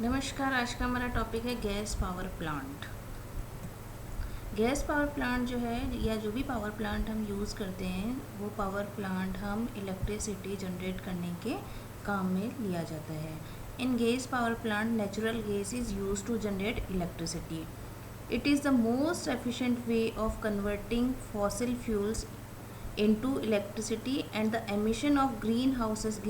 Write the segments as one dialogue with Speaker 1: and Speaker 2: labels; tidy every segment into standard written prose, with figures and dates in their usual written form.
Speaker 1: नमस्कार। आज का हमारा टॉपिक है gas power plant. Gas power plant जो है या जो भी पावर प्लांट हम यूज़ करते हैं वो पावर प्लांट हम इलेक्ट्रिसिटी जनरेट करने के काम में लिया जाता है। In gas power plant natural gas is use to generate electricity. It is the most efficient way of converting fossil fuels into electricity and the emission of greenhouse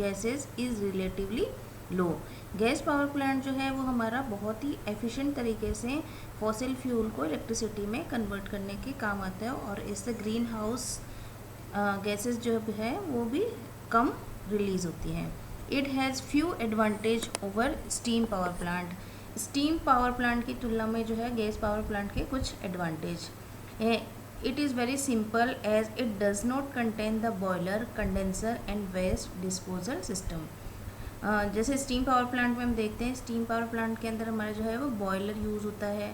Speaker 1: gases is relatively low. Gas power plant जो है वो हमारा बहुत ही efficient तरीके से fossil fuel को electricity में convert करने के काम आता है और इससे ग्रीन हाउस गैसेस जो है वो भी कम रिलीज़ होती हैं. It has few advantage over steam power plant. Steam power plant की तुलना में जो है गैस पावर प्लांट के कुछ एडवांटेज है. It is very simple as it does not contain the boiler, condenser and waste disposal system. जैसे steam power plant में हम देखते हैं, स्टीम पावर प्लांट के अंदर हमारा जो है वो बॉयलर यूज़ होता है,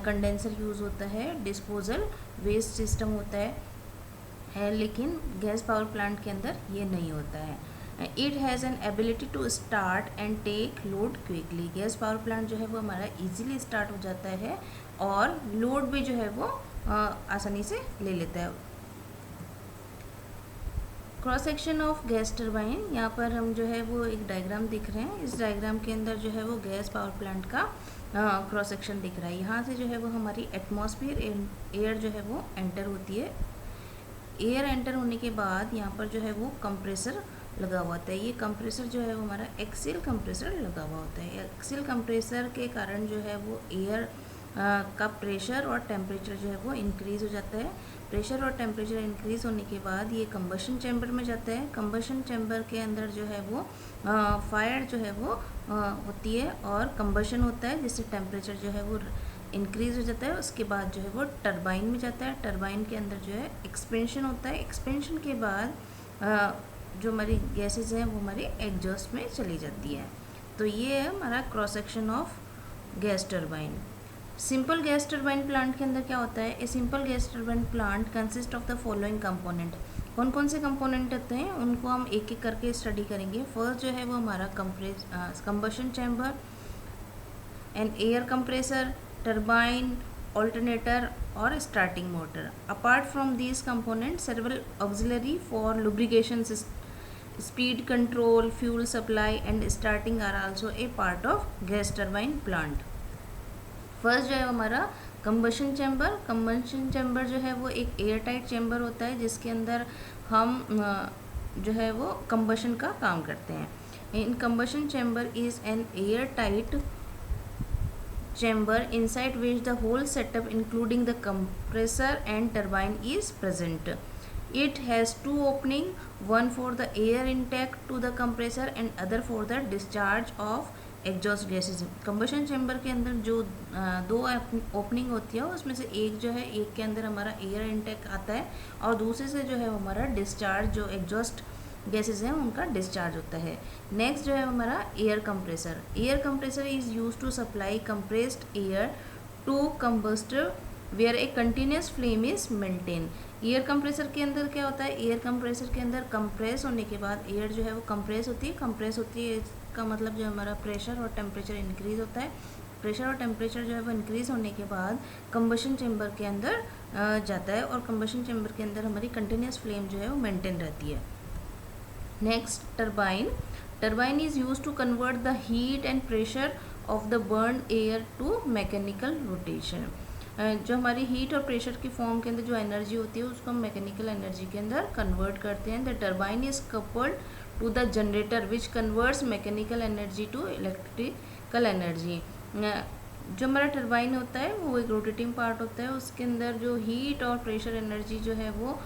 Speaker 1: कंडेंसर यूज़ होता है, डिस्पोजल वेस्ट सिस्टम होता है, लेकिन गैस पावर प्लांट के अंदर ये नहीं होता है. It has an ability to start and take load quickly. Gas power plant जो है वो हमारा इजीली स्टार्ट हो जाता है और लोड भी जो है वो आसानी से ले लेता है. Cross section of gas turbine, यहाँ पर हम जो है वो एक डायग्राम दिख रहे हैं. इस डायग्राम के अंदर जो है वो गैस पावर प्लांट का क्रॉस सेक्शन दिख रहा है. यहाँ से जो है वो हमारी एटमॉस्फेयर एयर जो है वो एंटर होती है. एयर एंटर होने के बाद यहाँ पर जो है वो कंप्रेसर लगा हुआ होता है. ये कंप्रेसर जो है वो हमारा एक्सियल कंप्रेसर लगा हुआ होता है. एक्सियल कंप्रेसर के कारण जो है वो एयर का प्रेशर और टेम्परेचर जो है वो इंक्रीज़ हो जाता है. प्रेशर और टेम्परेचर इंक्रीज़ होने के बाद ये कंबशन चैम्बर में जाता है. कंबशन चैम्बर के अंदर जो है वो फायर जो है वो होती है और कंबशन होता है जिससे टेम्परेचर जो है वो इंक्रीज़ हो जाता है. उसके बाद जो है वो टरबाइन में जाता है. टरबाइन के अंदर जो है एक्सपेंशन होता है. एक्सपेंशन के बाद जो हमारी गैसेज हैं वो हमारी एग्जॉस्ट में चली जाती है. तो ये है हमारा cross section of gas turbine. Simple gas turbine plant के अंदर क्या होता है? A simple gas turbine plant consist of the following component. कौन कौन से कंपोनेंट होते हैं उनको हम एक एक करके स्टडी करेंगे. फर्स्ट जो है वो हमारा combustion chamber, an air compressor, turbine, alternator और starting motor. Apart from these component several auxiliary for lubrication, speed control, fuel supply and starting are also a part of gas turbine plant. First जो है हमारा combustion chamber. Combustion chamber जो है वो एक air tight chamber होता है जिसके अंदर हम जो है वो कंबशन का काम करते हैं. In combustion chamber is an air tight chamber inside which the whole setup including the compressor and turbine is present. It has two opening, one for the air intake to the compressor and other for the discharge of exhaust gases. Combustion chamber के अंदर जो दो opening होती है उसमें से एक जो है एक के अंदर हमारा एयर इनटेक आता है और दूसरे से जो है हमारा डिस्चार्ज जो एग्जॉस्ट गैसेज हैं उनका डिस्चार्ज होता है. नेक्स्ट जो है हमारा air compressor. Air compressor is use to supply compressed air to combustor where a continuous flame is maintain. Air compressor के अंदर क्या होता है? एयर कंप्रेसर के अंदर कंप्रेस होने के बाद एयर जो है वो कंप्रेस होती है. इसका मतलब जो हमारा प्रेशर और टेम्परेचर इंक्रीज़ होता है. प्रेशर और टेम्परेचर जो है वो इंक्रीज़ होने के बाद कंबशन चैम्बर के अंदर जाता है और कंबशन चैम्बर के अंदर हमारी कंटिन्यूस फ्लेम जो है वो मेंटेन रहती है. Next turbine. Turbine is use to convert the heat and pressure of the burn air to mechanical rotation. जो हमारी हीट और प्रेशर की फॉर्म के अंदर जो एनर्जी होती है उसको हम मैकेनिकल एनर्जी के अंदर कन्वर्ट करते हैं. The turbine is coupled to the generator which converts mechanical energy to electrical energy. जो हमारा टरबाइन होता है वो एक रोटेटिंग पार्ट होता है. उसके अंदर जो हीट और प्रेशर एनर्जी जो है वो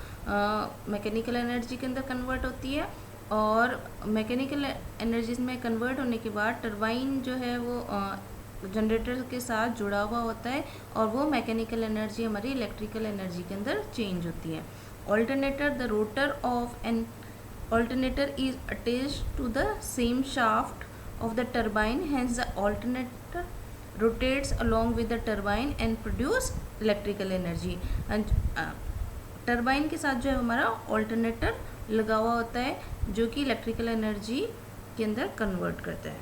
Speaker 1: मैकेनिकल एनर्जी के अंदर कन्वर्ट होती है और मैकेनिकल एनर्जीज में कन्वर्ट होने के बाद टरबाइन जो है वो जनरेटर के साथ जुड़ा हुआ होता है और वो मैकेनिकल एनर्जी हमारी इलेक्ट्रिकल एनर्जी के अंदर चेंज होती है. Alternator. The rotor of an alternator is attached to the same shaft of the turbine, hence the alternator rotates along with the turbine and produce electrical energy. and turbine के साथ जो है हमारा alternator लगा हुआ होता है जो कि इलेक्ट्रिकल एनर्जी के अंदर कन्वर्ट करता है.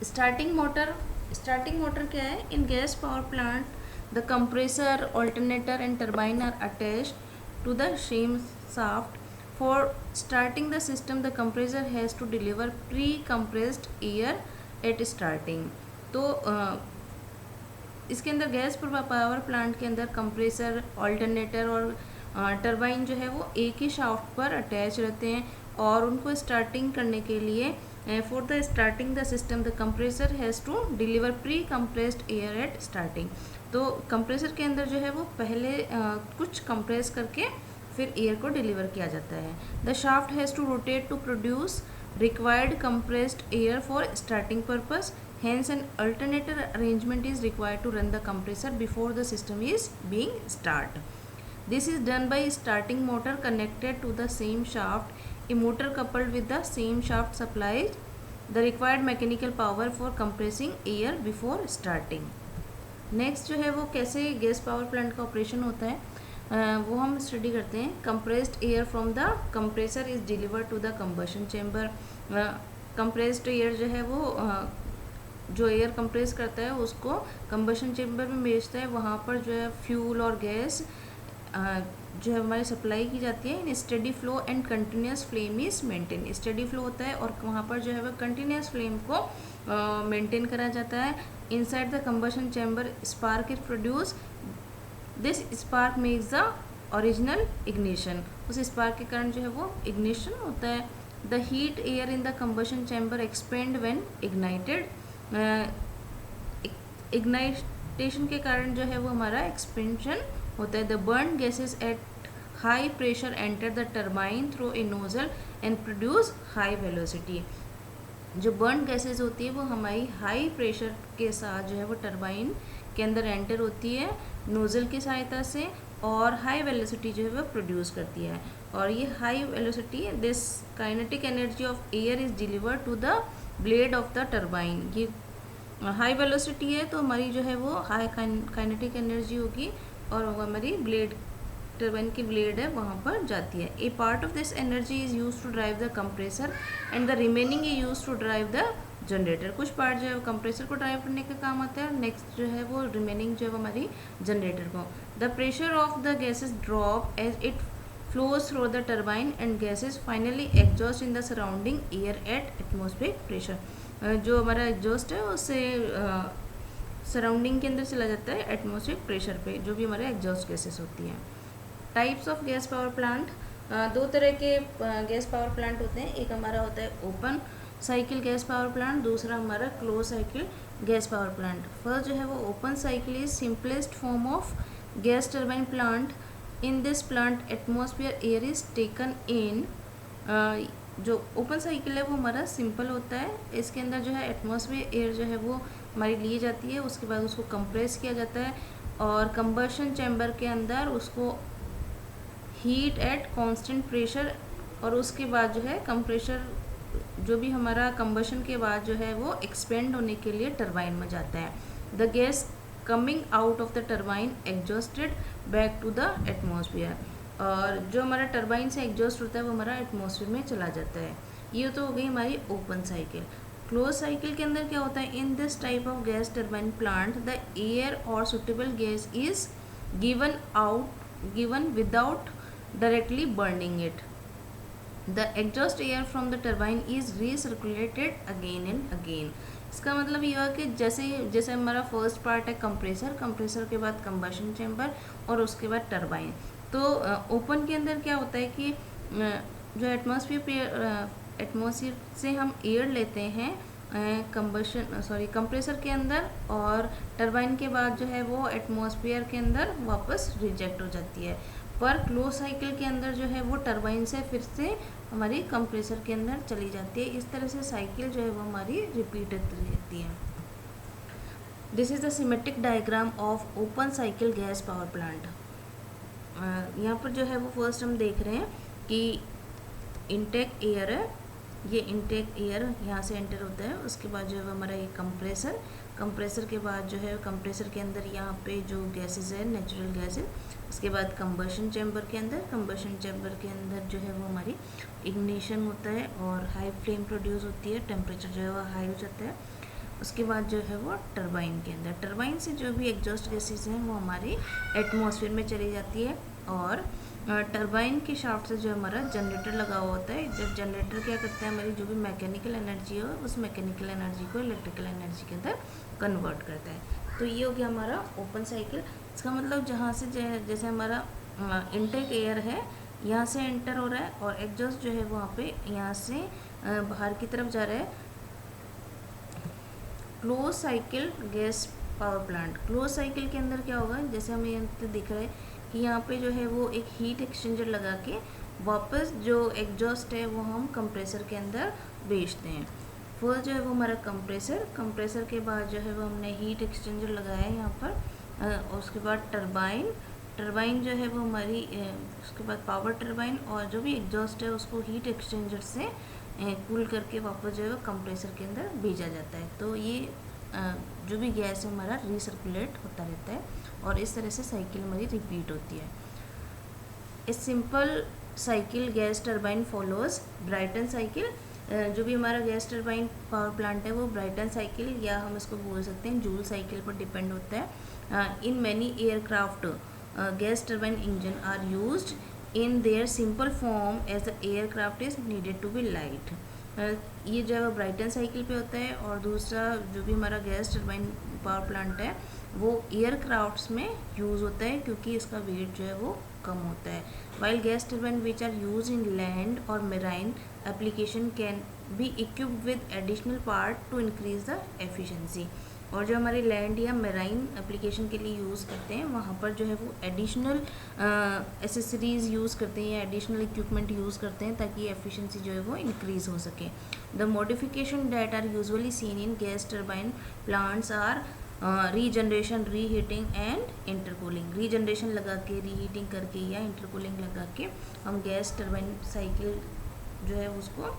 Speaker 1: स्टार्टिंग मोटर क्या है? In gas power plant the compressor, alternator and turbine are attached to the same shaft. For starting the system the compressor has to deliver pre compressed air at starting. तो इसके अंदर gas power plant के अंदर compressor, alternator और turbine जो है वो एक ही शाफ्ट पर अटैच रहते हैं और उनको स्टार्टिंग करने के लिए for the starting the system the compressor has to deliver pre compressed air at starting. तो कंप्रेसर के अंदर जो है वो पहले कुछ कंप्रेस करके फिर एयर को डिलीवर किया जाता है. The shaft has to rotate to produce required compressed air for starting purpose. Hence, an alternator arrangement is required to run the compressor before the system is being start. This is done by starting motor connected to the same shaft. A motor coupled with the same shaft supplies the required mechanical power for compressing air before starting. Next जो है वो कैसे gas power plant का operation होता है वो हम study करते हैं. Compressed air from the compressor is delivered to the combustion chamber. Compressed air जो है वो जो एयर कंप्रेस करता है उसको कंबशन चैम्बर में भेजता है. वहाँ पर जो है फ्यूल और गैस जो है हमारी सप्लाई की जाती है. In steady flow and continuous flame is maintain. Steady flow होता है और वहाँ पर जो है वह कंटिन्यूस फ्लेम को मेंटेन करा जाता है. Inside the combustion chamber spark is produce. This spark makes the original ignition. उस स्पार्क के कारण जो है वो इग्निशन होता है. The heat air in the combustion chamber expand when ignited. Ignition के कारण जो है वो हमारा एक्सपेंशन होता है. The burn gases at high pressure enter the turbine through a nozzle and produce high velocity. जो बर्न गैसेस होती है वो हमारी हाई प्रेशर के साथ जो है वो टर्बाइन के अंदर एंटर होती है नोजल की सहायता से और हाई वेलोसिटी जो है वो प्रोड्यूस करती है. और ये high velocity this kinetic energy of air is delivered to the blade of the turbine. ये हाई वेलोसिटी है तो हमारी जो है वो हाई काइनेटिक एनर्जी होगी और वो हमारी ब्लेड टर्बाइन की ब्लेड है वहाँ पर जाती है. A part of this energy is use to drive the compressor and the remaining is use to drive the generator. कुछ पार्ट जो है वो कंप्रेसर को ड्राइव करने का काम आता है. नेक्स्ट जो है वो रिमेनिंग जो है वो हमारी जनरेटर को. The pressure of the gases drop as it flows through the turbine and gases finally exhaust in the surrounding air at atmospheric pressure. जो हमारा एग्जॉस्ट है उससे सराउंडिंग के अंदर चला जाता है एटमॉस्फेरिक प्रेशर पे जो भी हमारे एग्जॉस्ट गैसेस होती हैं. Types of gas power plant. दो तरह के गैस पावर प्लांट होते हैं. एक हमारा होता है open cycle gas power plant, दूसरा हमारा close cycle gas power plant. First जो है वो open cycle is simplest form of gas turbine plant. In this plant atmosphere air is taken in. जो ओपन साइकिल है वो हमारा सिंपल होता है. इसके अंदर जो है एटमॉस्फेयर एयर जो है वो हमारी ली जाती है. उसके बाद उसको कंप्रेस किया जाता है और कंबशन चैम्बर के अंदर उसको हीट एट कांस्टेंट प्रेशर और उसके बाद जो है कंप्रेशर जो भी हमारा कंबशन के बाद जो है वो एक्सपेंड होने के लिए टरबाइन में जाता है. The gas coming out of the turbine exhausted back to the atmosphere. और जो हमारा टरबाइन से एग्जॉस्ट होता है वो हमारा एटमॉस्फेयर में चला जाता है. ये तो हो गई हमारी ओपन साइकिल. क्लोज साइकिल के अंदर क्या होता है? In this type of gas turbine plant the air और suitable gas is given without directly burning it. The exhaust air from the turbine is recirculated again and again. इसका मतलब ये हुआ कि जैसे हमारा फर्स्ट पार्ट है कंप्रेसर के बाद कंबशन चैम्बर और उसके बाद टरबाइन. तो ओपन के अंदर क्या होता है कि जो एटमॉस्फेयर से हम एयर लेते हैं कंप्रेसर के अंदर और टरबाइन के बाद जो है वो एटमॉस्फेयर के अंदर वापस रिजेक्ट हो जाती है. पर क्लोज साइकिल के अंदर जो है वो टरबाइन से फिर से हमारी कंप्रेसर के अंदर चली जाती है. इस तरह से साइकिल जो है वो हमारी रिपीट होती रहती है. This is the symmetric diagram of open cycle gas power plant. यहाँ पर जो है वो फर्स्ट हम देख रहे हैं कि इनटेक एयर है. ये इनटेक एयर यहाँ से एंटर होता है. उसके बाद जो है वो हमारा ये कंप्रेसर के बाद जो है कंप्रेसर के अंदर यहाँ पे जो गैसेस है नेचुरल गैसेस. उसके बाद कंबशन चैम्बर के अंदर जो है वो हमारी इग्निशन होता है और हाई फ्लेम प्रोड्यूस होती है. टेम्परेचर जो है वो हाई हो जाता है उसके बाद जो है वो टरबाइन के अंदर, टरबाइन से जो भी एग्जॉस्ट गैसेस हैं वो हमारे एटमॉस्फेयर में चली जाती है। और टरबाइन के शाफ्ट से जो हमारा जनरेटर लगा हुआ होता है, जब जनरेटर क्या करता है, हमारी जो भी मैकेनिकल एनर्जी हो उस मैकेनिकल एनर्जी को इलेक्ट्रिकल एनर्जी के अंदर कन्वर्ट करता है। तो ये हो गया हमारा ओपन साइकिल। इसका मतलब जहाँ से जैसे हमारा इनटेक एयर है यहाँ से एंटर हो रहा है और एग्जॉस्ट जो है वहाँ पे यहाँ से बाहर की तरफ जा रहा है। Close cycle gas power plant, close cycle के अंदर क्या होगा, जैसे हमें यहाँ पे दिख रहा है कि यहाँ पे जो है वो एक हीट एक्सचेंजर लगा के वापस जो एग्जॉस्ट है वो हम कंप्रेसर के अंदर भेजते हैं। फर्स्ट जो है वो हमारा कंप्रेसर के बाद जो है वो हमने हीट एक्सचेंजर लगाया है यहाँ पर। और उसके बाद टरबाइन जो है वो हमारी उसके बाद पावर टरबाइन, और जो भी एग्जॉस्ट है उसको हीट एक्सचेंजर से कूल करके वापस जो है वो कंप्रेसर के अंदर भेजा जाता है। तो ये जो भी गैस है हमारा रिसर्कुलेट होता रहता है और इस तरह से साइकिल हमारी रिपीट होती है। A simple cycle gas turbine follows Brayton cycle. जो भी हमारा गैस टरबाइन पावर प्लांट है वो ब्राइटन साइकिल या हम इसको बोल सकते हैं जूल साइकिल पर डिपेंड होता है। In many aircraft gas turbine engine are used in their simple form as the aircraft is needed to be light। ये जो है वो ब्राइटन साइकिल पे होता है। और दूसरा जो भी हमारा गैस टरबाइन पावर प्लांट है वो एयरक्राफ्ट्स में यूज़ होता है क्योंकि इसका वेट जो है वो कम होता है। While gas turbine which are use in land और marine application can be equipped with additional part to increase the efficiency. और जो हमारे लैंड या मेराइन एप्लीकेशन के लिए यूज़ करते हैं वहाँ पर जो है वो एडिशनल एसेसरीज़ यूज़ करते हैं या एडिशनल इक्विपमेंट यूज़ करते हैं ताकि एफिशिएंसी जो है वो इंक्रीज़ हो सके। The modification that are usually seen in gas turbine plants are regeneration, reheating and intercooling. Regeneration लगा के, रीहीटिंग करके या इंटरकूलिंग लगा के हम गैस टरबाइन साइकिल जो है उसको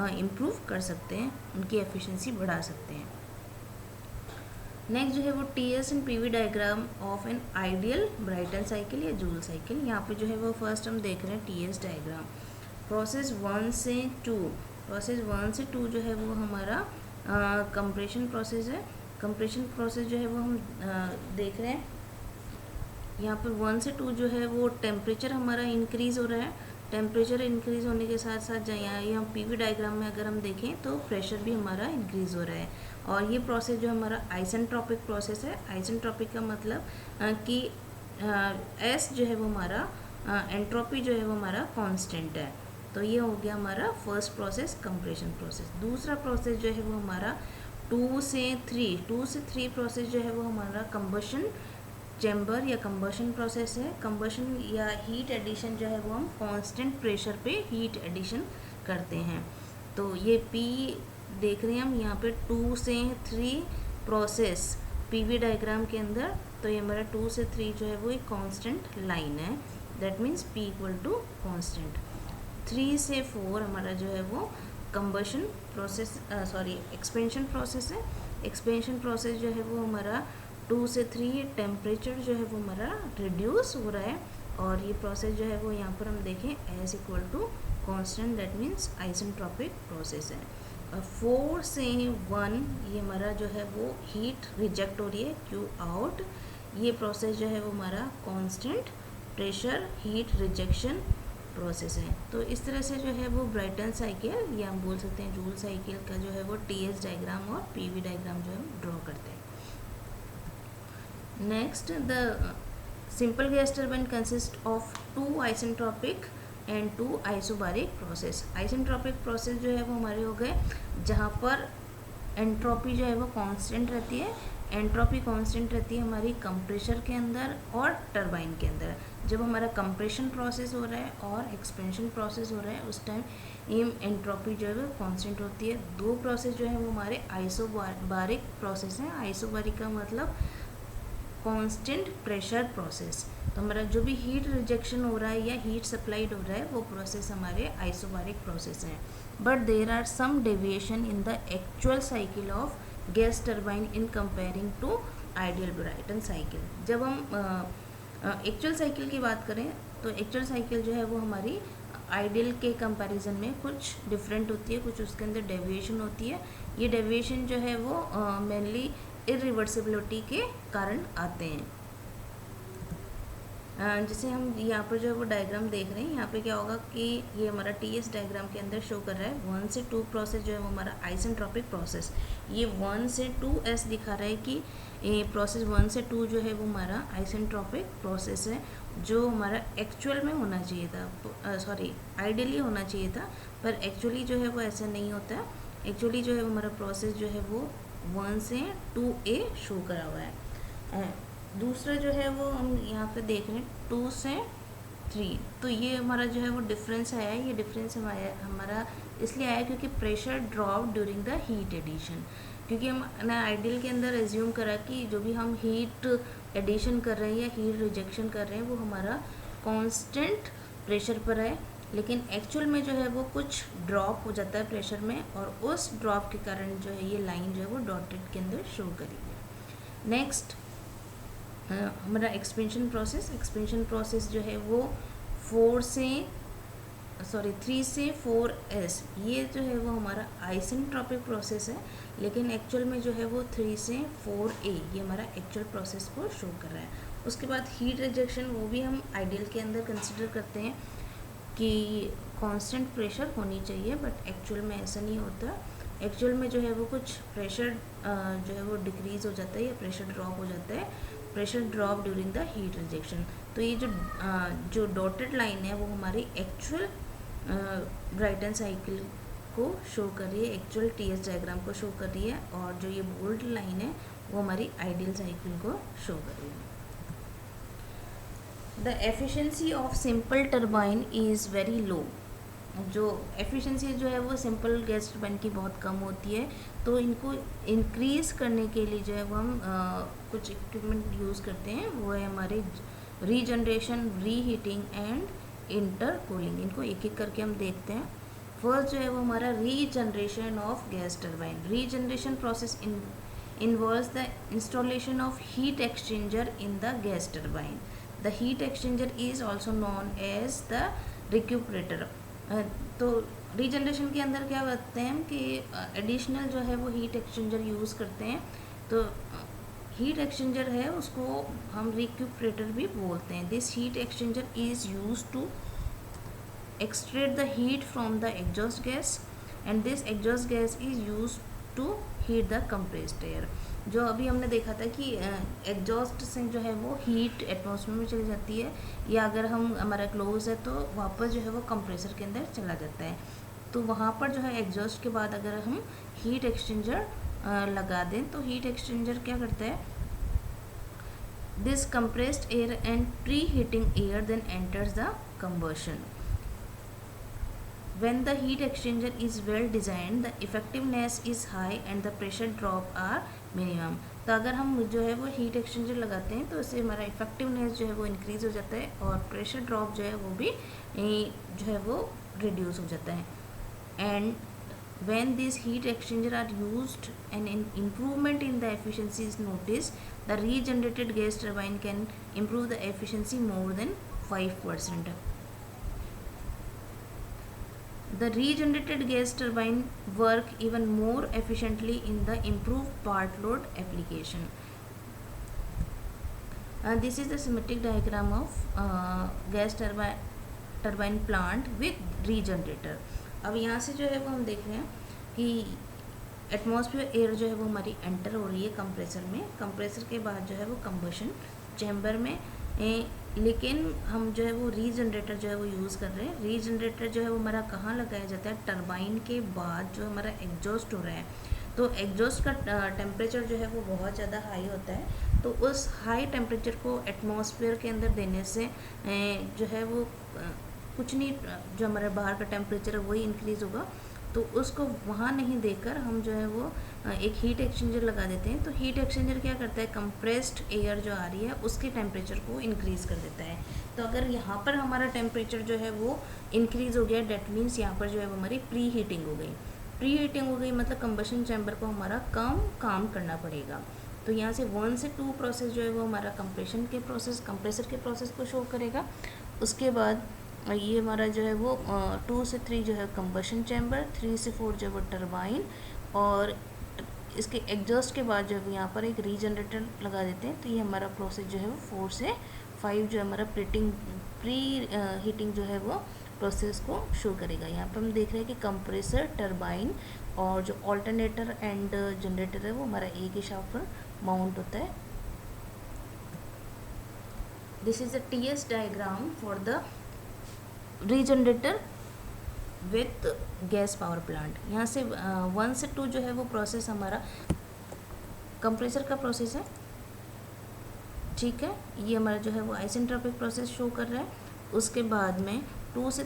Speaker 1: इम्प्रूव कर सकते हैं, उनकी एफिशिएंसी बढ़ा सकते हैं। नेक्स्ट जो है वो TS and PV diagram of an ideal Brayton cycle या जूल साइकिल। यहाँ पे जो है वो फर्स्ट हम देख रहे हैं टीएस डायग्राम। प्रोसेस 1 से 2 जो है वो हमारा कंप्रेशन प्रोसेस है। कंप्रेशन प्रोसेस जो है वो हम देख रहे हैं यहाँ पर 1 से 2 जो है वो टेम्परेचर हमारा इंक्रीज़ हो रहा है। टेम्परेचर इंक्रीज़ होने के साथ साथ यहाँ पीवी डायग्राम में अगर हम देखें तो प्रेशर भी हमारा इंक्रीज़ हो रहा है। और ये प्रोसेस जो हमारा आइसेंट्रोपिक प्रोसेस है। आइसेंट्रोपिक का मतलब कि एस जो है वो हमारा एंट्रोपी जो है वो हमारा कांस्टेंट है। तो ये हो गया हमारा फर्स्ट प्रोसेस, कंप्रेशन प्रोसेस। दूसरा प्रोसेस जो है वो हमारा 2 से 3 प्रोसेस जो है वो हमारा कंबशन चैम्बर या कंबशन प्रोसेस है। कंबशन या हीट एडिशन जो है वो हम कांस्टेंट प्रेशर पे हीट एडिशन करते हैं। तो ये पी देख रहे हैं हम यहाँ पे 2 से 3 प्रोसेस पीवी डायग्राम के अंदर। तो ये हमारा 2 से 3 जो है वो एक कांस्टेंट लाइन है, that means P equal to constant. 3 से 4 हमारा जो है वो कंबशन प्रोसेस एक्सपेंशन प्रोसेस है। एक्सपेंशन प्रोसेस जो है वो हमारा 2 से 3 टेम्परेचर जो है वो हमारा रिड्यूस हो रहा है। और ये प्रोसेस जो है वो यहाँ पर हम देखें S equal to constant, that means isentropic process है। 4 से 1 ये हमारा जो है वो हीट रिजेक्ट हो रही है, क्यू आउट। ये प्रोसेस जो है वो हमारा constant pressure heat rejection process है। तो इस तरह से जो है वो ब्राइटन साइकिल या हम बोल सकते हैं जूल साइकिल का जो है वो टीएस डायग्राम और पीवी डायग्राम जो है ड्रॉ करते हैं। Next, the simple gas turbine consist of 2 isentropic and 2 isobaric process. Isentropic process जो है वो हमारे हो गए जहाँ पर एंट्रोपी जो है वो कांस्टेंट रहती है। एंट्रोपी कांस्टेंट रहती है हमारी कंप्रेशर के अंदर और टरबाइन के अंदर। जब हमारा कंप्रेशन प्रोसेस हो रहा है और एक्सपेंशन प्रोसेस हो रहा है उस टाइम एंट्रोपी जो है वो कांस्टेंट होती है। 2 प्रोसेस जो है वो हमारे आइसोबारिक प्रोसेस हैं। आइसोबारिक का मतलब कांस्टेंट प्रेशर प्रोसेस। तो हमारा जो भी हीट रिजेक्शन हो रहा है या हीट सप्लाइड हो रहा है वो प्रोसेस हमारे आइसोबारिक प्रोसेस हैं। But there are some deviation in the actual cycle of gas turbine in comparing to ideal Brayton cycle. जब हम एक्चुअल साइकिल की बात करें तो एक्चुअल साइकिल जो है वो हमारी आइडियल के कंपैरिजन में कुछ डिफरेंट होती है, कुछ उसके अंदर डेविएशन होती है। ये डेविएशन जो है वो मेनली इरिवर्सिबिलिटी के कारण आते हैं। जैसे हम यहाँ पर जो है वो डायग्राम देख रहे हैं, यहाँ पे क्या होगा कि ये हमारा TS डायग्राम के अंदर शो कर रहा है 1 से 2 प्रोसेस जो है वो हमारा आइसेंट्रोपिक प्रोसेस। ये 1 से 2S दिखा रहा है कि प्रोसेस 1 से 2 जो है वो हमारा आइसेंट्रोपिक प्रोसेस है, जो हमारा एक्चुअल में होना चाहिए था, सॉरी आइडियली होना चाहिए था, पर एक्चुअली जो है वो ऐसा नहीं होता। एक्चुअली जो है हमारा प्रोसेस जो है वो 1 से 2A शो करा हुआ है। दूसरा जो है वो हम यहाँ पे देख रहे हैं 2 से 3, तो ये हमारा जो है वो डिफरेंस आया है। ये डिफरेंस हमारा इसलिए आया क्योंकि pressure drop during the heat addition, क्योंकि हमने आइडियल के अंदर एज्यूम करा कि जो भी हम हीट एडिशन कर रहे हैं या हीट रिजेक्शन कर रहे हैं वो हमारा कांस्टेंट प्रेशर पर है, लेकिन एक्चुअल में जो है वो कुछ ड्रॉप हो जाता है प्रेशर में, और उस ड्रॉप के कारण जो है ये लाइन जो है वो डॉटेड के अंदर शो करी है। नेक्स्ट हमारा एक्सपेंशन प्रोसेस जो है वो 3 से 4S, ये जो है वो हमारा आइसेंट्रोपिक प्रोसेस है, लेकिन एक्चुअल में जो है वो 3 से 4A ये हमारा एक्चुअल प्रोसेस को शो कर रहा है। उसके बाद हीट रिजेक्शन, वो भी हम आइडियल के अंदर कंसिडर करते हैं कि कांस्टेंट प्रेशर होनी चाहिए, बट एक्चुअल में ऐसा नहीं होता। एक्चुअल में जो है वो कुछ प्रेशर जो है वो डिक्रीज़ हो जाता है या प्रेशर ड्रॉप हो जाता है, pressure drop during the heat rejection. तो ये जो डॉटेड लाइन है वो हमारी एक्चुअल ब्राइटन साइकिल को शो कर रही है, एक्चुअल TS डायग्राम को शो कर रही है, और जो ये बोल्ड लाइन है वो हमारी आइडियल साइकिल को शो कर रही है। The efficiency of simple turbine is very low. जो एफिशिएंसी जो है वो सिंपल गैस टरबाइन की बहुत कम होती है, तो इनको इंक्रीज़ करने के लिए जो है वो हम कुछ इक्विपमेंट यूज़ करते हैं, वो है हमारे रीजनरेशन, रीहीटिंग एंड इंटरकूलिंग। इनको एक एक करके हम देखते हैं। फर्स्ट जो है वो हमारा regeneration of gas turbine. Regeneration process involves the installation of heat exchanger in the gas turbine. The heat exchanger is also known as the recuperator. तो रीजनरेशन के अंदर क्या करते हैं कि एडिशनल जो है वो हीट एक्सचेंजर यूज़ करते हैं। तो हीट एक्सचेंजर है उसको हम रिक्यूपरेटर भी बोलते हैं। This heat exchanger is use to extract the heat from the exhaust gas, and this exhaust gas is used to heat the compressed air. जो अभी हमने देखा था कि एग्जॉस्ट से जो है वो हीट एटमॉस्फेयर में चली जाती है, या अगर हम हमारा क्लोज है तो वापस जो है वो कंप्रेसर के अंदर चला जाता है। तो वहाँ पर जो है एग्जॉस्ट के बाद अगर हम हीट एक्सचेंजर लगा दें तो हीट एक्सचेंजर क्या करता है, this compressed air and preheating air then enters the combustion. When the heat exchanger is well designed, the effectiveness is high and the pressure drop are minimum. तो अगर हम जो है वो हीट एक्सचेंजर लगाते हैं तो इससे हमारा इफेक्टिवनेस जो है वो इंक्रीज़ हो जाता है, और प्रेशर ड्रॉप जो है वो भी जो है वो रिड्यूस हो जाता है। And when these heat exchanger are used and an improvement in the efficiency is noticed, the regenerated gas turbine can improve the efficiency more than 5%. The regenerated gas turbine work even more efficiently in the improved part load application. This is the schematic diagram of gas turbine plant with regenerator. अब यहाँ से जो है वो हम देख रहे हैं कि एटमॉस्फेयर एयर जो है वो हमारी एंटर हो रही है कंप्रेसर में। कंप्रेसर के बाद जो है वो कंबशन चैम्बर में, लेकिन हम जो है वो रीजनरेटर जो है वो यूज़ कर रहे हैं। रीजनरेटर जो है वो हमारा कहाँ लगाया जाता है, टरबाइन के बाद जो हमारा एग्जॉस्ट हो रहा है, तो एग्जॉस्ट का टेम्परेचर जो है वो बहुत ज़्यादा हाई होता है। तो उस हाई टेम्परेचर को एटमॉस्फेयर के अंदर देने से जो है वो कुछ नहीं, जो हमारा बाहर का टेम्परेचर है वही इंक्रीज़ होगा। तो उसको वहाँ नहीं देकर हम जो है वो एक हीट एक्सचेंजर लगा देते हैं। तो हीट एक्सचेंजर क्या करता है, कंप्रेस्ड एयर जो आ रही है उसके टेम्परेचर को इंक्रीज़ कर देता है। तो अगर यहाँ पर हमारा टेम्परेचर जो है वो इंक्रीज़ हो गया, डेट मीन्स यहाँ पर जो है वो हमारी प्री हीटिंग हो गई। प्री हीटिंग हो गई मतलब कंबशन चैम्बर को हमारा काम करना पड़ेगा। तो यहाँ से 1 से 2 प्रोसेस जो है वो हमारा कंप्रेसर के प्रोसेस को शो करेगा। उसके बाद ये हमारा जो है वो 2 से 3 जो है कंबशन चैम्बर, 3 से 4 जो है वो टरबाइन, और इसके एग्जॉस्ट के बाद जो है यहाँ पर एक रीजनरेटर लगा देते हैं। तो ये हमारा प्रोसेस जो है वो 4 से 5 जो है हमारा प्री हीटिंग जो है वो प्रोसेस को शो करेगा। यहाँ पर हम देख रहे हैं कि कंप्रेसर, टरबाइन और जो ऑल्टरनेटर एंड जनरेटर है वो हमारा एक ही शाफ्ट पर माउंट होता है। This is the TS diagram for the regenerator with gas power plant. यहाँ से 1 से 2 जो है वो प्रोसेस हमारा कंप्रेसर का प्रोसेस है, ठीक है। ये हमारा जो है वो आइसेंट्रोपिक प्रोसेस शो कर रहा है। उसके बाद में 2 से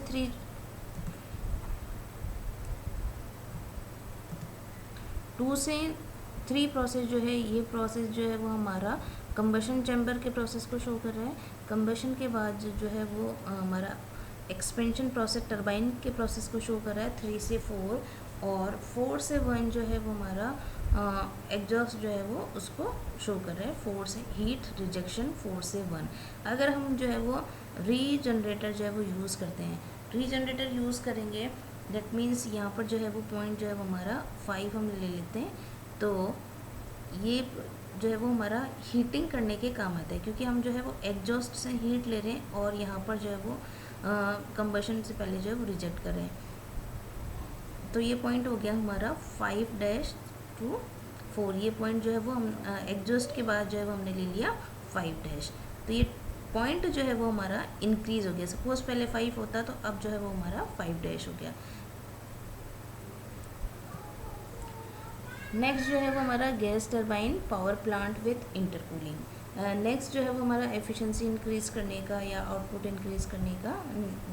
Speaker 1: 3 प्रोसेस जो है, ये प्रोसेस जो है वो हमारा कंबशन चैम्बर के प्रोसेस को शो कर रहा है। कंबशन के बाद जो है वो हमारा एक्सपेंशन प्रोसेस टरबाइन के प्रोसेस को शो कर रहा है 3 से 4, और 4 से 1 जो है वो हमारा एग्जॉस्ट जो है वो उसको शो कर रहा है 4 से हीट रिजेक्शन 4 से 1। अगर हम जो है वो रीजनरेटर जो है वो यूज़ करते हैं, रीजनरेटर यूज़ करेंगे, दैट मीन्स यहाँ पर जो है वो पॉइंट जो है वो हमारा 5 हम ले लेते हैं। तो ये जो है वो हमारा हीटिंग करने के काम आता है, क्योंकि हम जो है वो एग्जॉस्ट से हीट ले रहे हैं और यहाँ पर जो है वो कंबशन से पहले जो है वो रिजेक्ट कर रहे हैं। तो ये पॉइंट हो गया हमारा 5 to 4। ये पॉइंट जो है वो हम एग्जॉस्ट के बाद जो है वो हमने ले लिया 5 तो ये पॉइंट जो है वो हमारा इंक्रीज हो गया। सपोज पहले 5 होता तो अब जो है वो हमारा 5 हो गया। नेक्स्ट जो है वो हमारा gas turbine power plant with intercooling. Next जो है वो हमारा एफिशिएंसी इंक्रीज़ करने का या आउटपुट इंक्रीज़ करने का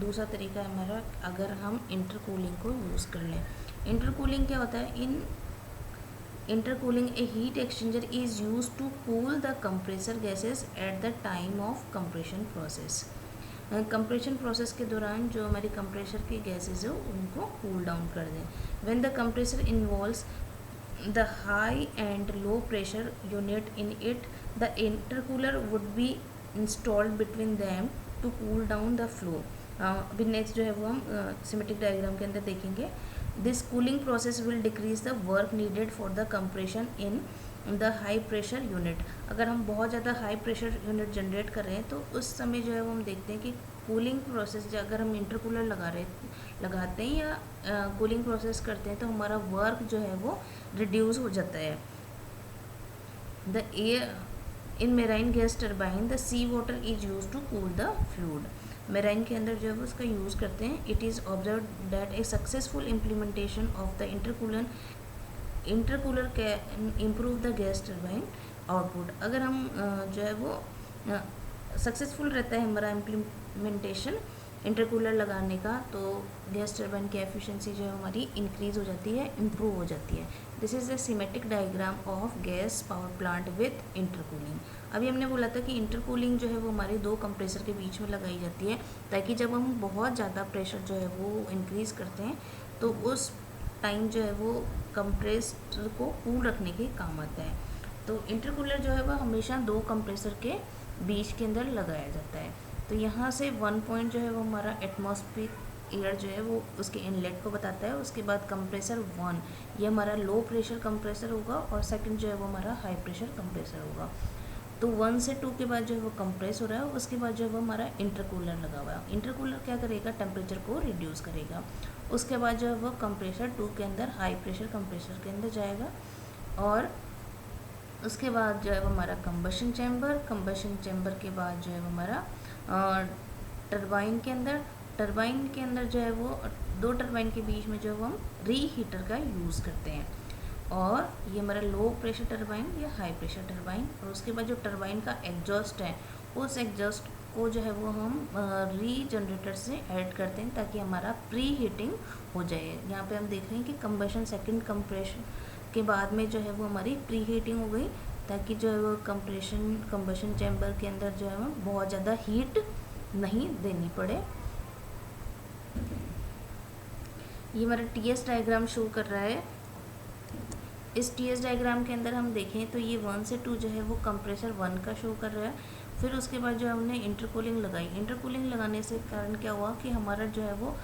Speaker 1: दूसरा तरीका है हमारा, अगर हम इंटरकूलिंग को यूज़ कर लें। इंटरकूलिंग क्या होता है? इन intercooling, a heat exchanger is used to cool the compressor gases at the time of compression process। Compression process के दौरान जो हमारी कंप्रेसर की गैसेज है उनको कूल डाउन कर दें। When the compressor involves the high and low pressure unit in it, the intercooler would be installed between them to cool down the flow. अभी नेक्स्ट जो है वो हम सिमेट्रिक डायग्राम के अंदर देखेंगे। This cooling process will decrease the work needed for the compression in the high pressure unit. अगर हम बहुत ज़्यादा हाई प्रेशर यूनिट जनरेट कर रहे हैं तो उस समय जो है वो हम देखते हैं कि कूलिंग प्रोसेस जो अगर हम इंटरकूलर लगाते हैं या कूलिंग प्रोसेस करते हैं तो हमारा वर्क जो है वो रिड्यूस हो जाता है। The air in marine gas turbine the sea water is use to cool the fluid. Marine के अंदर जो है वो उसका यूज़ करते हैं। It is observe that a successful implementation of the intercooler can improve the gas turbine output. अगर हम जो है वो सक्सेसफुल रहता है हमारा इम्प्लीमेंटेशन इंटरकूलर लगाने का, तो गैस टरबाइन की एफिशिएंसी जो है हमारी इंक्रीज़ हो जाती है, इम्प्रूव हो जाती है। This is the symmetric diagram of gas power plant with intercooling. अभी हमने बोला था कि इंटरकूलिंग जो है वो हमारे दो कंप्रेसर के बीच में लगाई जाती है, ताकि जब हम बहुत ज़्यादा प्रेशर जो है वो इंक्रीज़ करते हैं तो उस टाइम जो है वो कंप्रेसर को कूल रखने के काम आता है। तो इंटरकूलर जो है वो हमेशा दो कंप्रेसर के बीच के अंदर लगाया जाता है। तो यहाँ से 1 पॉइंट जो है वो हमारा एटमॉस्फेरिक एयर जो है वो उसके इनलेट को बताता है। उसके बाद कंप्रेसर 1 ये हमारा लो प्रेशर कंप्रेसर होगा और सेकंड जो है वो हमारा हाई प्रेशर कंप्रेसर होगा। तो 1 से 2 के बाद जो है वो कंप्रेस हो रहा है, उसके बाद जो है वो हमारा इंटरकूलर लगा हुआ है। इंटरकूलर क्या करेगा? टेम्परेचर को रिड्यूस करेगा। उसके बाद जो है वो कंप्रेसर 2 के अंदर हाई प्रेशर कंप्रेसर के अंदर जाएगा, और उसके बाद जो है वो हमारा कंबशन चैम्बर के बाद जो है वो हमारा टरबाइन के अंदर जो है वो दो टरबाइन के बीच में जो है वो हम रीहीटर का यूज़ करते हैं, और ये हमारा लो प्रेशर टरबाइन या हाई प्रेशर टरबाइन। और उसके बाद जो टरबाइन का एग्जॉस्ट है उस एग्जॉस्ट को जो है वो हम रीजनरेटर से ऐड करते हैं ताकि हमारा प्री हीटिंग हो जाए। यहाँ पे हम देख रहे हैं कि कंबशन सेकंड कंप्रेशन के बाद में जो है वो हमारी प्री हीटिंग हो गई, ताकि जो है वो कंबशन चैम्बर के अंदर जो है वो बहुत ज़्यादा हीट नहीं देनी पड़े। ये हमारा TS डायग्राम शो कर रहा है। इस TS डायग्राम के अंदर हम देखें तो ये 1 से 2 जो है वो कंप्रेसर 1 का शो कर रहा है, फिर उसके बाद जो है हमने इंटरकूलिंग लगाई। इंटरकूलिंग लगाने से कारण क्या हुआ कि हमारा जो है वो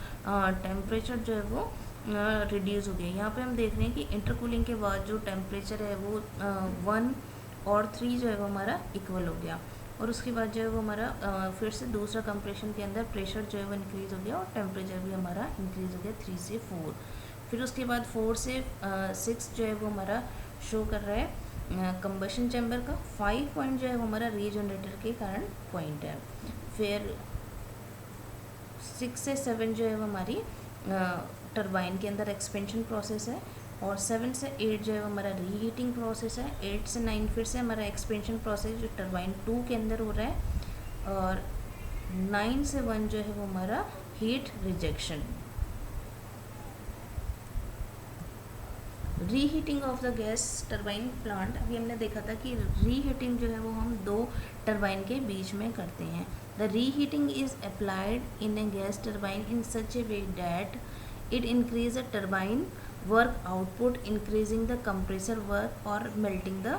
Speaker 1: टेम्परेचर जो है वो रिड्यूस हो गया। यहाँ पे हम देख रहे हैं कि इंटरकूलिंग के बाद जो टेम्परेचर है वो 1 और 3 जो है वो हमारा इक्वल हो गया। और उसके बाद जो है वो हमारा फिर से दूसरा कंप्रेशन के अंदर प्रेशर जो है वो इंक्रीज़ हो गया और टेम्परेचर भी हमारा इंक्रीज़ हो गया 3 से 4। फिर उसके बाद 4 से 6 जो है वो हमारा शो कर रहा है कंबशन चैम्बर का। 5 पॉइंट जो है वो हमारा रीजनरेटर के कारण पॉइंट है। फिर 6 से 7 जो है वो हमारी टरबाइन के अंदर एक्सपेंशन प्रोसेस है। और 7 से 8 जो है वो हमारा रीहीटिंग प्रोसेस है। 8 से 9 फिर से हमारा एक्सपेंशन प्रोसेस जो टरबाइन 2 के अंदर हो रहा है। और 9 से 1 जो है वो हमारा heat rejection. Reheating of the gas turbine plant, अभी हमने देखा था कि रीहीटिंग जो है वो हम 2 टरबाइन के बीच में करते हैं। The reheating is applied in A gas turbine in such A way that it increase the turbine work output, increasing the compressor work or melting the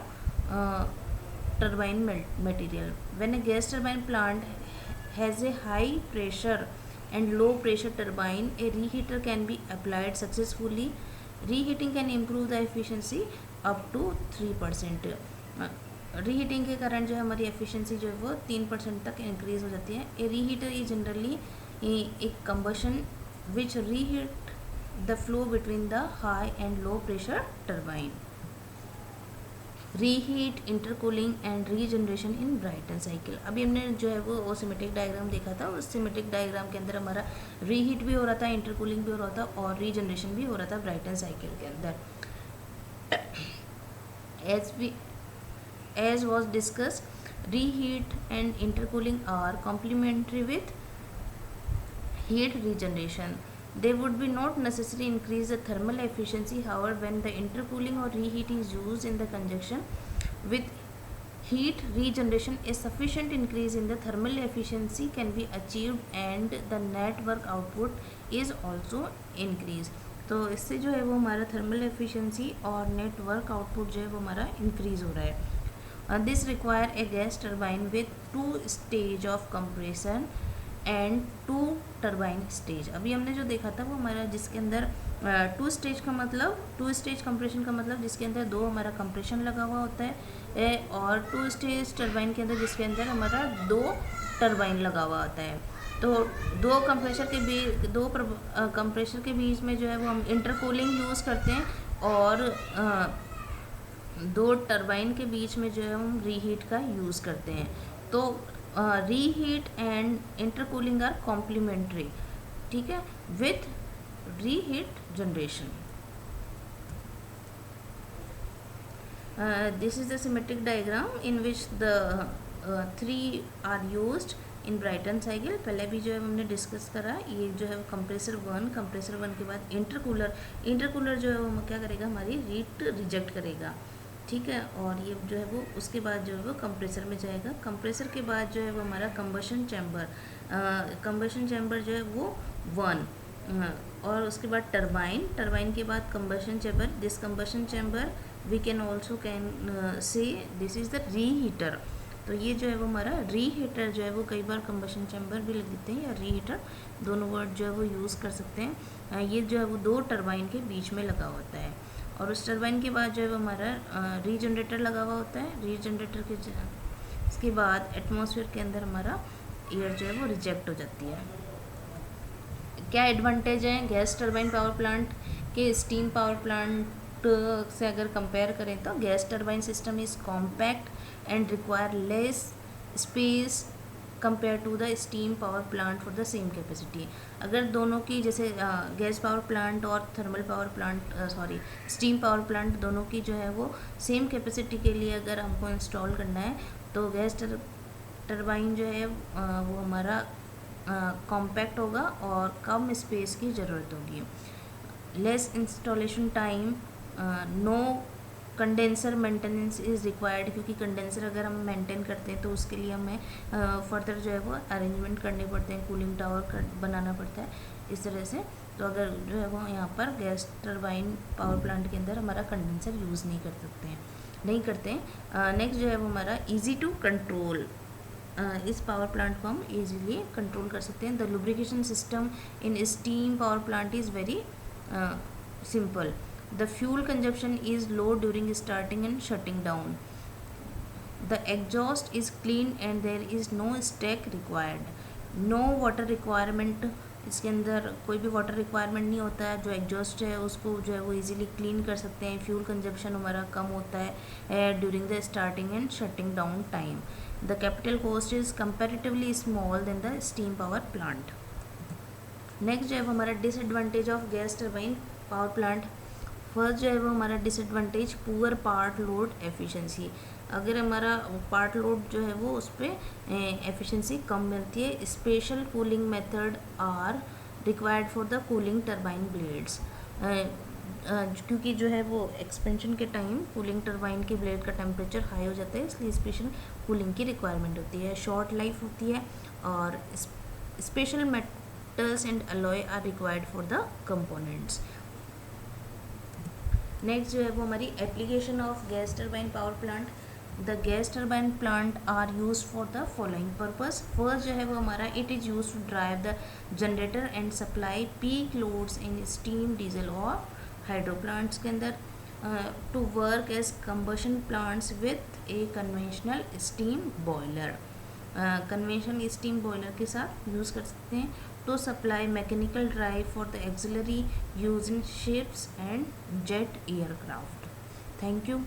Speaker 1: turbine material. When a gas turbine plant has a high pressure and low pressure turbine, a reheater can be applied successfully. Reheating can improve the efficiency up to 3%. Reheating के कारण जो है हमारी efficiency जो है वो 3% तक increase हो जाती है। A reheater is generally a combustion which reheat the flow between the high and low pressure turbine. Reheat, intercooling and regeneration in Brayton cycle. अभी हमने जो है वो सिमेटिक डायग्राम देखा था। उस सिमेटिक डायग्राम के अंदर हमारा रीहीट भी हो रहा था, इंटरकूलिंग भी हो रहा था और रीजनरेशन भी हो रहा था ब्राइटन साइकिल के अंदर। As was discuss, reheat and intercooling are complementary with heat regeneration. They would be not necessarily increase the thermal efficiency. However, when the intercooling or reheat is used in the conjunction with heat regeneration, a sufficient increase in the thermal efficiency can be achieved and the net work output is also increased. तो इससे जो है वो हमारा thermal efficiency और net work output जो है वो हमारा इंक्रीज हो रहा है। This require a gas turbine with 2 stage of compression and 2 turbine stage. अभी हमने जो देखा था वो हमारा जिसके अंदर 2 स्टेज का मतलब 2 स्टेज कंप्रेशन का मतलब जिसके अंदर 2 हमारा कंप्रेशन लगा हुआ होता है और 2 स्टेज टरबाइन के अंदर जिसके अंदर हमारा 2 टरबाइन लगा हुआ होता है। तो 2 कंप्रेसर के बीच में जो है वो हम इंटरकूलिंग यूज़ करते हैं और 2 टरबाइन के बीच में जो है हम रीहीट का यूज़ करते हैं। तो reheat and intercooling are complementary, ठीक है, with reheat generation. This is the symmetric diagram in which the 3 are used in Brayton cycle. पहले भी जो है हमने डिस्कस करा, ये जो है कंप्रेसर 1 के बाद इंटरकूलर जो है वो क्या करेगा, हमारी हीट रिजेक्ट करेगा, ठीक है। और ये जो है वो उसके बाद जो है वो कंप्रेसर में जाएगा। कंप्रेसर के बाद जो है वो हमारा कंबशन चैम्बर जो है वो 1 और उसके बाद टरबाइन के बाद combustion chamber. This combustion chamber we can also say this is the reheater. तो ये जो है वो हमारा रीहीटर जो है वो कई बार कंबशन चैम्बर भी लिख देते हैं या रीहीटर, दोनों वर्ड जो है वो यूज़ कर सकते हैं। ये जो है वो 2 टरबाइन के बीच में लगा होता है और उस टरबाइन के बाद जो है वो हमारा रीजनरेटर लगा हुआ होता है। रीजनरेटर के इसके बाद एटमॉस्फेयर के अंदर हमारा एयर जो है वो रिजेक्ट हो जाती है। क्या एडवांटेज है गैस टरबाइन पावर प्लांट के स्टीम पावर प्लांट से अगर कंपेयर करें तो? Gas turbine system is compact and require less space compare to the steam power plant for the same capacity. अगर दोनों की जैसे गैस पावर प्लांट और thermal power plant steam power plant दोनों की जो है वो सेम कैपेसिटी के लिए अगर हमको इंस्टॉल करना है तो गैस टरबाइन जो है वो हमारा कॉम्पैक्ट होगा और कम स्पेस की ज़रूरत होगी। Less installation time, no condenser maintenance is required, क्योंकि कंडेंसर अगर हम मेंटेन करते हैं तो उसके लिए हमें फर्दर जो है वो अरेंजमेंट करने पड़ते हैं, कूलिंग टावर बनाना पड़ता है इस तरह से। तो अगर जो है वो यहाँ पर गैस टरबाइन पावर प्लांट के अंदर हमारा कंडेंसर यूज़ नहीं करते हैं। नेक्स्ट जो है वो हमारा इजी टू कंट्रोल। इस पावर प्लांट को हम इजीली कंट्रोल कर सकते हैं। The lubrication system in steam power plant is very simple. The fuel consumption is low during starting and shutting down. The exhaust is clean and there is no stack required. No water requirement, इसके अंदर कोई भी water requirement नहीं होता है। जो exhaust है उसको जो है वो इजीली क्लीन कर सकते हैं। फ्यूल कंजप्शन हमारा कम होता है during the starting and shutting down time. The capital cost is comparatively small than the steam power plant. Next जो है वो हमारा disadvantage of gas turbine power plant. First जो है वो हमारा disadvantage poor part load efficiency. अगर हमारा पार्ट लोड जो है वो उस पर एफिशिएंसी कम मिलती है। Special cooling method are required for the cooling turbine blades. क्योंकि जो है वो एक्सपेंशन के टाइम कूलिंग टरबाइन के ब्लेड का टेम्परेचर हाई हो जाता है, इसलिए स्पेशल कूलिंग की रिक्वायरमेंट होती है। शॉर्ट लाइफ होती है और special metals and alloy are required for the components. Next जो है वो हमारी application of gas turbine power plant. The gas turbine plant are use for the following purpose. First जो है वो हमारा it is use to drive the generator and supply peak loads in steam diesel और hydro plants के अंदर। To work as combustion plants with a conventional steam boiler. Conventional steam boiler के साथ use कर सकते हैं। To supply mechanical drive for the auxiliary use in ships and jet aircraft. Thank you.